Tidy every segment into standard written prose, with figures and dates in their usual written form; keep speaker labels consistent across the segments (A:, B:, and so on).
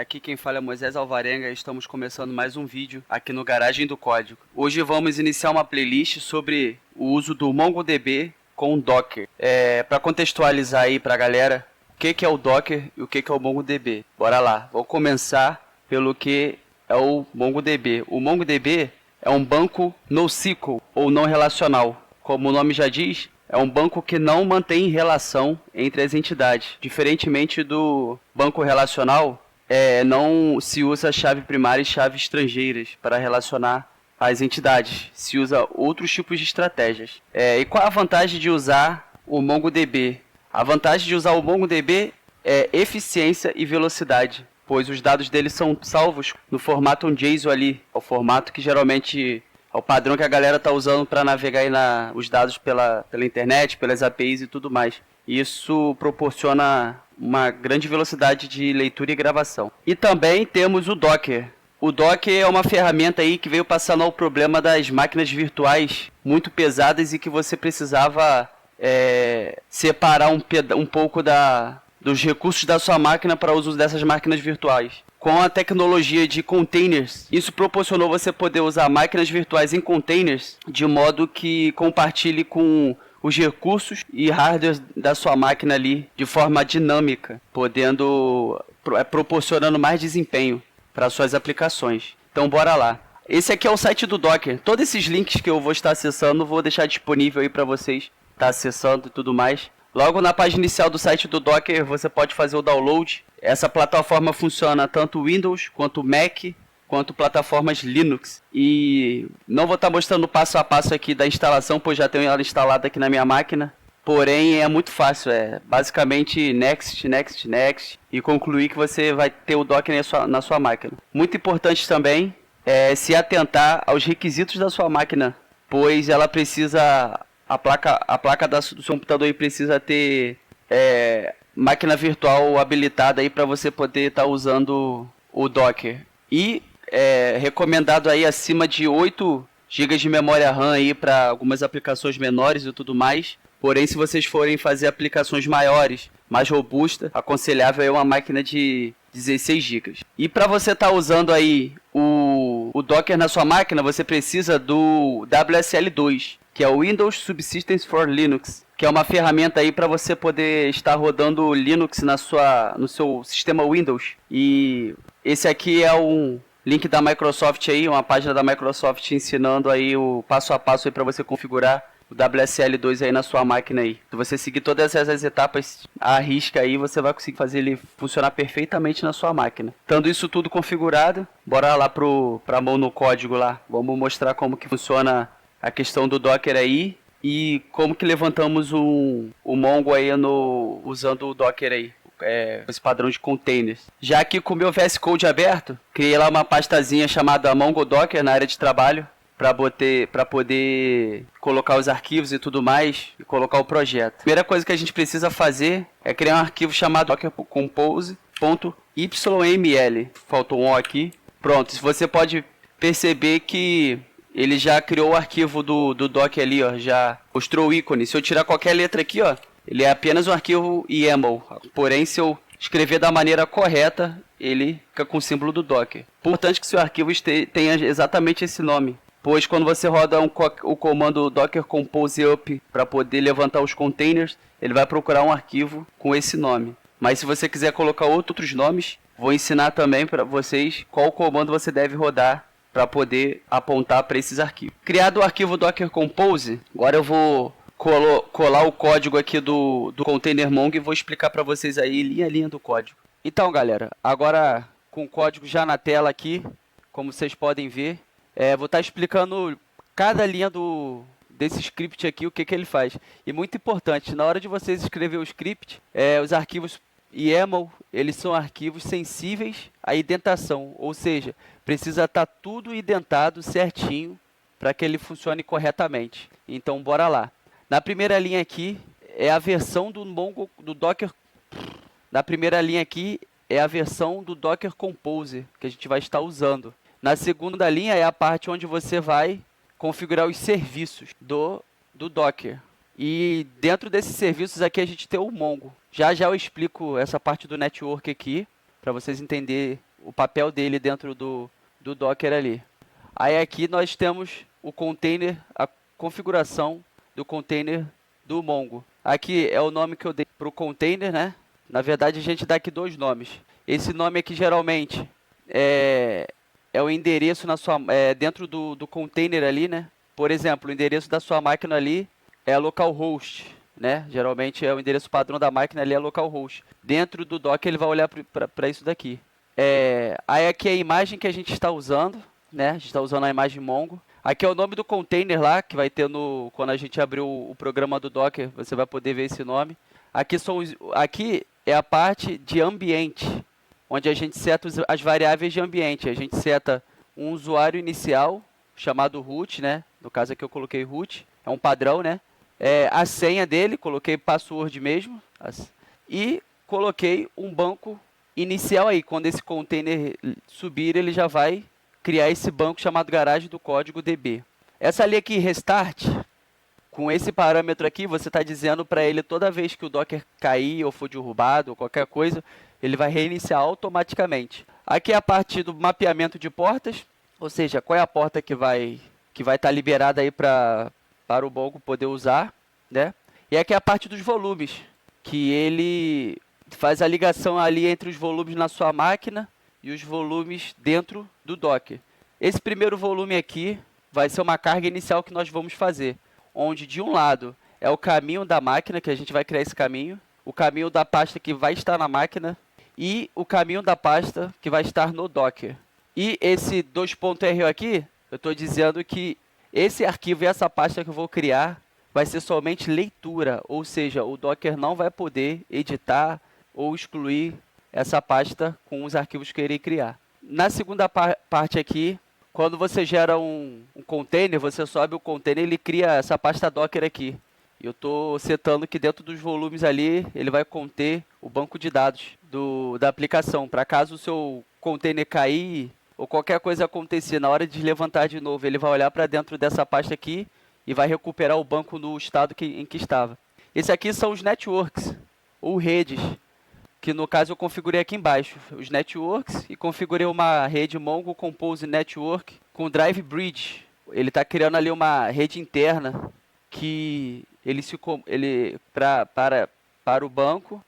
A: Aqui quem fala é Moisés Alvarenga e estamos começando mais um vídeo aqui no Garagem do Código. Hoje vamos iniciar uma playlist sobre o uso do MongoDB com o Docker. Para contextualizar aí pra galera, o que é o Docker e o que é o MongoDB. Bora lá, vou começar pelo que é o MongoDB. O MongoDB é um banco NoSQL ou não relacional. Como o nome já diz, é um banco que não mantém relação entre as entidades. Diferentemente do banco relacional, não se usa chave primária e chave estrangeiras para relacionar as entidades. Se usa outros tipos de estratégias. E qual a vantagem de usar o MongoDB? A vantagem de usar o MongoDB é eficiência e velocidade, pois os dados dele são salvos no formato JSON ali, é o formato que geralmente é o padrão que a galera está usando para navegar aí os dados pela internet, pelas APIs e tudo mais. Isso proporciona uma grande velocidade de leitura e gravação. E também temos o Docker. O Docker é uma ferramenta aí que veio para sanar o problema das máquinas virtuais muito pesadas e que você precisava separar um pouco dos recursos da sua máquina para o uso dessas máquinas virtuais. Com a tecnologia de containers, isso proporcionou você poder usar máquinas virtuais em containers de modo que compartilhe com os recursos e hardware da sua máquina ali de forma dinâmica, proporcionando mais desempenho para suas aplicações. Então bora lá. Esse aqui é o site do Docker. Todos esses links que eu vou estar acessando, vou deixar disponível aí para vocês estar acessando e tudo mais. Logo na página inicial do site do Docker, você pode fazer o download. Essa plataforma funciona tanto Windows quanto Mac, quanto plataformas Linux. E não vou estar mostrando o passo a passo aqui da instalação, pois já tenho ela instalada aqui na minha máquina. Porém, é muito fácil, basicamente next, next, next, e concluir que você vai ter o Docker na sua máquina. Muito importante também é se atentar aos requisitos da sua máquina, pois ela precisa... A placa do seu computador aí precisa ter máquina virtual habilitada aí para você poder estar usando o Docker. E recomendado aí acima de 8 GB de memória RAM aí para algumas aplicações menores e tudo mais. Porém, se vocês forem fazer aplicações maiores, mais robustas, aconselhável é uma máquina de 16 GB. E para você estar usando aí o Docker na sua máquina, você precisa do WSL2. Que é o Windows Subsystems for Linux, que é uma ferramenta aí para você poder estar rodando Linux no seu sistema Windows. E esse aqui é um link da Microsoft aí, uma página da Microsoft ensinando aí o passo a passo aí para você configurar o WSL2 aí na sua máquina aí. Se você seguir todas essas etapas à risca aí, você vai conseguir fazer ele funcionar perfeitamente na sua máquina. Tendo isso tudo configurado, bora lá pra mão no código lá. Vamos mostrar como que funciona a questão do Docker aí e como que levantamos o Mongo aí usando o Docker aí, esse padrão de containers. Já aqui com o meu VS Code aberto, criei lá uma pastazinha chamada Mongo Docker na área de trabalho para poder colocar os arquivos e tudo mais e colocar o projeto. A primeira coisa que a gente precisa fazer é criar um arquivo chamado dockercompose.yml. Faltou um O aqui. Pronto, você pode perceber que ele já criou o arquivo do Docker ali, ó, já mostrou o ícone. Se eu tirar qualquer letra aqui, ó, ele é apenas um arquivo YAML. Porém, se eu escrever da maneira correta, ele fica com o símbolo do Docker. Importante que seu arquivo tenha exatamente esse nome, pois quando você roda o comando docker compose up para poder levantar os containers, ele vai procurar um arquivo com esse nome. Mas se você quiser colocar outros nomes, vou ensinar também para vocês qual comando você deve rodar para poder apontar para esses arquivos. Criado o arquivo Docker Compose, agora eu vou colar o código aqui do container Mongo e vou explicar para vocês aí linha a linha do código. Então, galera, agora com o código já na tela aqui, como vocês podem ver, vou estar explicando cada linha desse script aqui, o que ele faz. E muito importante, na hora de vocês escrever o script, os arquivos YAML, eles são arquivos sensíveis à indentação, ou seja, precisa estar tudo indentado certinho para que ele funcione corretamente. Então, bora lá. Na primeira linha aqui é a versão do Mongo do Docker. Na primeira linha aqui é a versão do Docker Compose que a gente vai estar usando. Na segunda linha é a parte onde você vai configurar os serviços do Docker. E dentro desses serviços aqui a gente tem o Mongo. Já já eu explico essa parte do network aqui. para vocês entenderem o papel dele dentro do Docker ali. Aí aqui nós temos o container, a configuração do container do Mongo. Aqui é o nome que eu dei para o container, né? Na verdade, a gente dá aqui 2 nomes. Esse nome aqui, geralmente, é o endereço dentro do container ali, né? Por exemplo, o endereço da sua máquina ali é localhost, né? Geralmente, é o endereço padrão da máquina ali é localhost. Dentro do Docker, ele vai olhar para isso daqui. Aí aqui é a imagem que a gente está usando, né? A gente está usando a imagem Mongo. Aqui é o nome do container lá, que vai ter quando a gente abrir o programa do Docker, você vai poder ver esse nome. Aqui é a parte de ambiente, onde a gente seta as variáveis de ambiente. A gente seta um usuário inicial, chamado root, né? No caso aqui eu coloquei root, é um padrão, né? A senha dele, coloquei password mesmo. E coloquei um banco inicial aí. Quando esse container subir, ele já vai criar esse banco chamado garagem do código DB. Essa linha aqui, restart, com esse parâmetro aqui, você está dizendo para ele toda vez que o Docker cair ou for derrubado ou qualquer coisa, ele vai reiniciar automaticamente. Aqui é a parte do mapeamento de portas, ou seja, qual é a porta que vai estar liberada aí para o Mongo poder usar, né? E aqui é a parte dos volumes, que ele faz a ligação ali entre os volumes na sua máquina e os volumes dentro do Docker. Esse primeiro volume aqui vai ser uma carga inicial que nós vamos fazer, onde de um lado é o caminho da máquina, que a gente vai criar esse caminho, o caminho da pasta que vai estar na máquina e o caminho da pasta que vai estar no Docker. E esse 2.ro aqui, eu estou dizendo que esse arquivo e essa pasta que eu vou criar vai ser somente leitura, ou seja, o Docker não vai poder editar ou excluir essa pasta com os arquivos que eu irei criar. Na segunda parte aqui, quando você gera um container, você sobe o container e ele cria essa pasta Docker aqui. Eu estou setando que dentro dos volumes ali, ele vai conter o banco de dados da aplicação. Para caso o seu container cair ou qualquer coisa acontecer, na hora de levantar de novo, ele vai olhar para dentro dessa pasta aqui e vai recuperar o banco no estado em que estava. Esse aqui são os networks, ou redes, que no caso eu configurei aqui embaixo, os networks, e configurei uma rede Mongo Compose Network com Drive Bridge. Ele está criando ali uma rede interna que para o banco,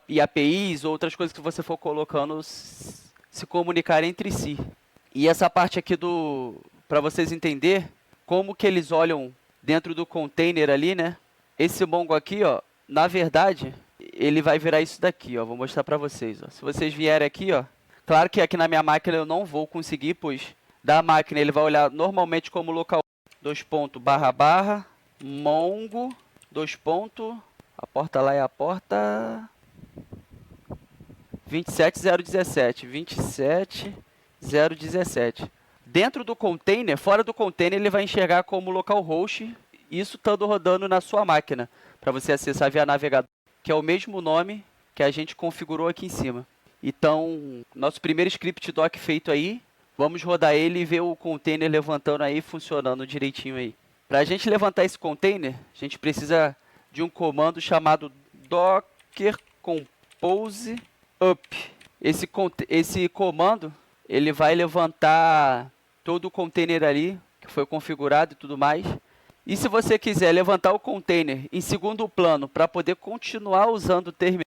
A: e APIs, ou outras coisas que você for colocando, se comunicarem entre si. E essa parte aqui para vocês entenderem como que eles olham dentro do container ali, né? Esse Mongo aqui, ó, na verdade, ele vai virar isso daqui, ó. Vou mostrar para vocês, ó. Se vocês vierem aqui, ó, claro que aqui na minha máquina eu não vou conseguir, pois da máquina ele vai olhar normalmente como local mongo a porta lá é a porta 27017. Dentro do container, fora do container, ele vai enxergar como localhost, isso estando rodando na sua máquina, para você acessar via navegador, que é o mesmo nome que a gente configurou aqui em cima. Então, nosso primeiro script doc feito aí, vamos rodar ele e ver o container levantando aí, funcionando direitinho aí. Para a gente levantar esse container, a gente precisa de um comando chamado docker compose up. Esse comando, ele vai levantar todo o container ali, que foi configurado e tudo mais. E se você quiser levantar o container em segundo plano para poder continuar usando terminais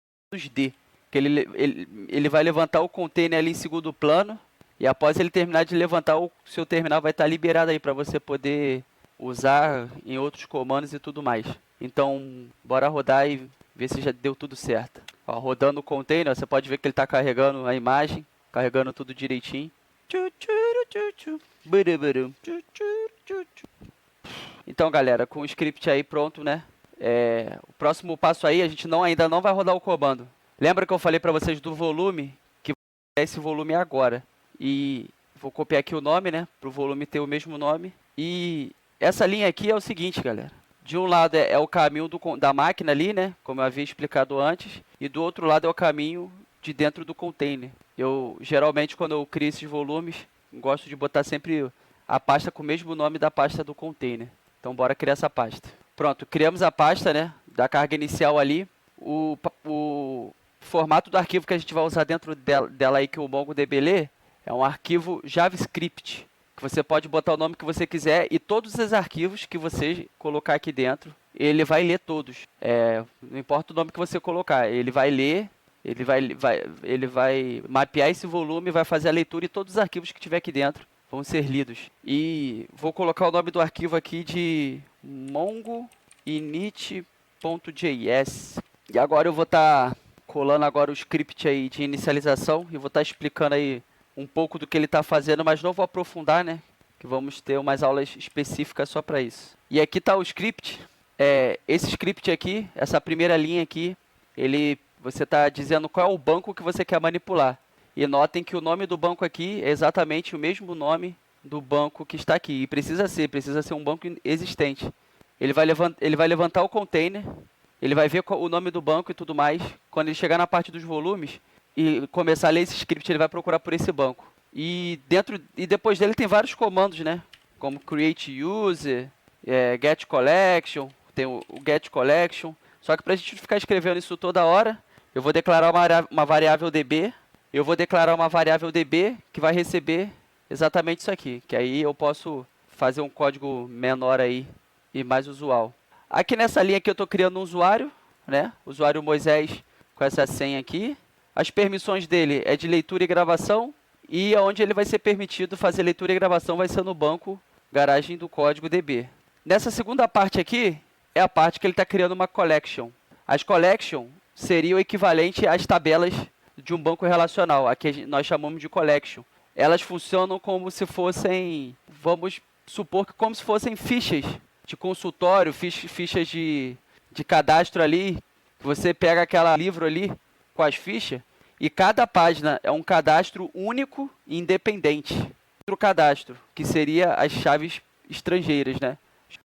A: D, que ele vai levantar o container ali em segundo plano, e após ele terminar de levantar, o seu terminal vai estar liberado aí para você poder usar em outros comandos e tudo mais. Então, bora rodar e ver se já deu tudo certo. Ó, rodando o container, você pode ver que ele está carregando a imagem, carregando tudo direitinho. Então, galera, com o script aí pronto, né? O próximo passo aí, a gente ainda não vai rodar o comando. Lembra que eu falei para vocês do volume? Que é esse volume agora. E vou copiar aqui o nome, né? Para o volume ter o mesmo nome. E essa linha aqui é o seguinte, galera. De um lado é o caminho da máquina ali, né? Como eu havia explicado antes. E do outro lado é o caminho de dentro do container. Eu, geralmente, quando eu crio esses volumes, gosto de botar sempre a pasta com o mesmo nome da pasta do container. Então, bora criar essa pasta. Pronto, criamos a pasta, né? Da carga inicial ali. formato do arquivo que a gente vai usar dentro dela aí, que o MongoDB lê, é um arquivo JavaScript, que você pode botar o nome que você quiser e todos os arquivos que você colocar aqui dentro, ele vai ler todos. Não importa o nome que você colocar, ele vai ler, ele vai mapear esse volume, vai fazer a leitura e todos os arquivos que tiver aqui dentro vão ser lidos. E vou colocar o nome do arquivo aqui de mongoinit.js. E agora eu vou estar colando agora o script aí de inicialização e vou estar explicando aí um pouco do que ele está fazendo, mas não vou aprofundar, né? Que vamos ter umas aulas específicas só para isso. E aqui está o script. Esse script aqui, essa primeira linha aqui, você está dizendo qual é o banco que você quer manipular. E notem que o nome do banco aqui é exatamente o mesmo nome do banco que está aqui. E precisa ser um banco existente. Ele vai levantar o container, ele vai ver o nome do banco e tudo mais. Quando ele chegar na parte dos volumes e começar a ler esse script, ele vai procurar por esse banco. E depois dele tem vários comandos, né? Como create user, get collection, tem o get collection. Só que para a gente não ficar escrevendo isso toda hora, eu vou declarar uma variável db. Eu vou declarar uma variável db que vai receber exatamente isso aqui. Que aí eu posso fazer um código menor aí e mais usual. Aqui nessa linha aqui eu estou criando um usuário, né? Usuário Moisés com essa senha aqui. As permissões dele é de leitura e gravação. E onde ele vai ser permitido fazer leitura e gravação vai ser no banco garagem do código DB. Nessa segunda parte aqui é a parte que ele está criando uma collection. As collection seria o equivalente às tabelas de um banco relacional. Aqui nós chamamos de collection. Elas funcionam como se fossem, vamos supor que como se fossem fichas de consultório, fichas de cadastro ali. Você pega aquele livro ali com as fichas e cada página é um cadastro único e independente. Outro cadastro, que seria as chaves estrangeiras, né?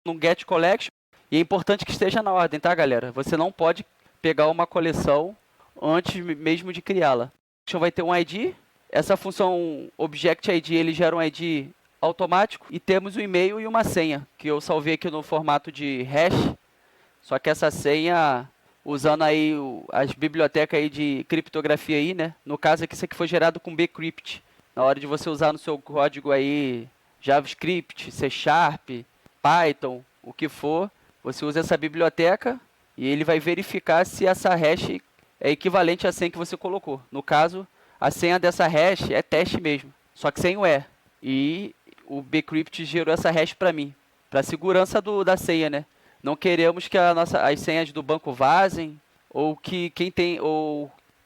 A: No get collection, e é importante que esteja na ordem, tá, galera? Você não pode pegar uma coleção antes mesmo de criá-la. Vai ter um ID, essa função object ID, ele gera um ID automático, e temos um e-mail e uma senha, que eu salvei aqui no formato de hash, só que essa senha, usando aí as bibliotecas aí de criptografia aí, né? No caso aqui, isso aqui foi gerado com bcrypt. Na hora de você usar no seu código aí, JavaScript, C#, Python, o que for, você usa essa biblioteca e ele vai verificar se essa hash é equivalente à senha que você colocou. No caso, a senha dessa hash é teste mesmo, só que sem o E. E o bcrypt gerou essa hash para mim, para segurança da senha, né? Não queremos que as senhas do banco vazem ou que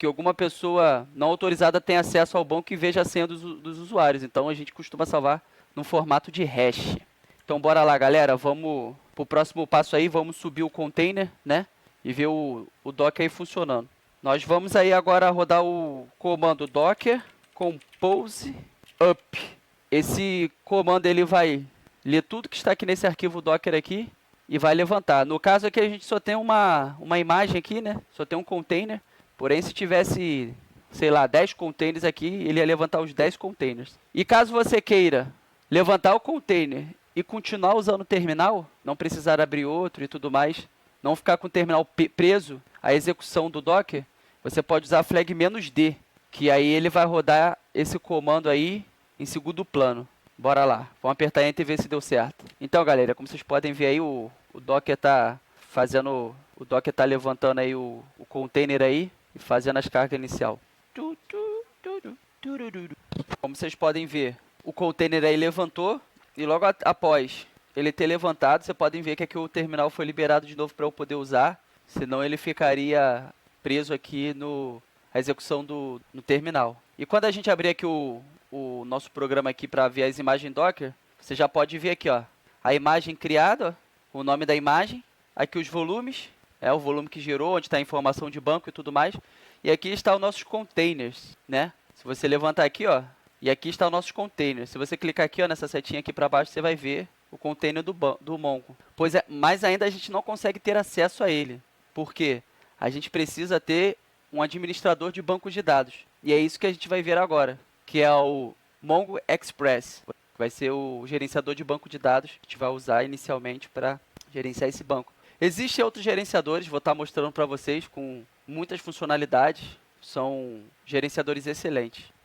A: alguma pessoa não autorizada tenha acesso ao banco e veja a senha dos usuários. Então a gente costuma salvar no formato de hash. Então bora lá, galera, vamos pro próximo passo aí, vamos subir o container, né? E ver o Docker aí funcionando. Nós vamos aí agora rodar o comando docker compose up. Esse comando ele vai ler tudo que está aqui nesse arquivo Docker aqui e vai levantar. No caso aqui a gente só tem uma imagem aqui, né? Só tem um container. Porém, se tivesse, sei lá, 10 containers aqui, ele ia levantar os 10 containers. E caso você queira levantar o container e continuar usando o terminal, não precisar abrir outro e tudo mais, não ficar com o terminal preso à execução do Docker, você pode usar a flag "-d", que aí ele vai rodar esse comando aí em segundo plano. Bora lá, vamos apertar Enter e ver se deu certo. Então, galera, como vocês podem ver aí, o Docker está levantando aí o container aí e fazendo as cargas inicial. Como vocês podem ver, o container aí levantou e logo após ele ter levantado, vocês podem ver que aqui o terminal foi liberado de novo para eu poder usar, senão ele ficaria preso aqui a execução no terminal. E quando a gente abrir aqui o nosso programa aqui para ver as imagens Docker, você já pode ver aqui, ó, a imagem criada, ó, o nome da imagem, aqui os volumes, o volume que gerou, onde está a informação de banco e tudo mais, e aqui está os nossos containers, né? Se você levantar aqui, ó, e aqui está os nossos containers. Se você clicar aqui, ó, nessa setinha aqui para baixo, você vai ver o container do Mongo. Mas ainda a gente não consegue ter acesso a ele. Por quê? A gente precisa ter um administrador de bancos de dados. E é isso que a gente vai ver agora, que é o Mongo Express. Vai ser o gerenciador de banco de dados que a gente vai usar inicialmente para gerenciar esse banco. Existem outros gerenciadores, vou estar mostrando para vocês com muitas funcionalidades. São gerenciadores excelentes.